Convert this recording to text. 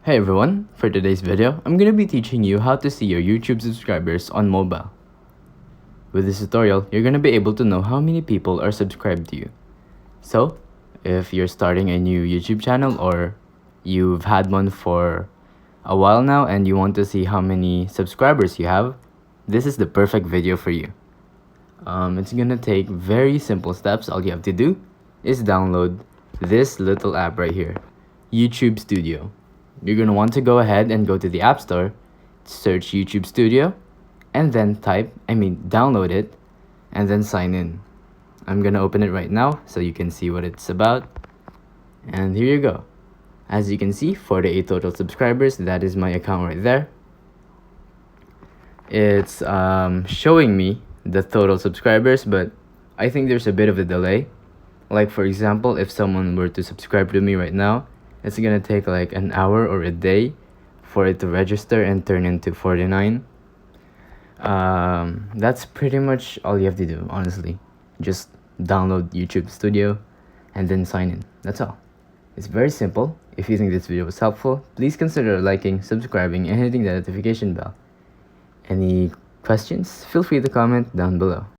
Hey everyone, for today's video, I'm gonna be teaching you how to see your YouTube subscribers on mobile. With this tutorial, you're gonna be able to know how many people are subscribed to you. So, if you're starting a new YouTube channel or you've had one for a while now and you want to see how many subscribers you have, this is the perfect video for you. It's gonna take very simple steps. All you have to do is download this little app right here, YouTube Studio. You're gonna want to go ahead and go to the App Store, search YouTube Studio, and then download it, and then sign in. I'm gonna open it right now so you can see what it's about. And here you go. As you can see, 48 total subscribers. That is my account right there. It's showing me the total subscribers, but I think there's a bit of a delay. Like for example, if someone were to subscribe to me right now, it's gonna take like an hour or a day for it to register and turn into 49. That's pretty much all you have to do, honestly. Just download YouTube Studio and then sign in. That's all. It's very simple. If you think this video was helpful, please consider liking, subscribing, and hitting the notification bell. Any questions? Feel free to comment down below.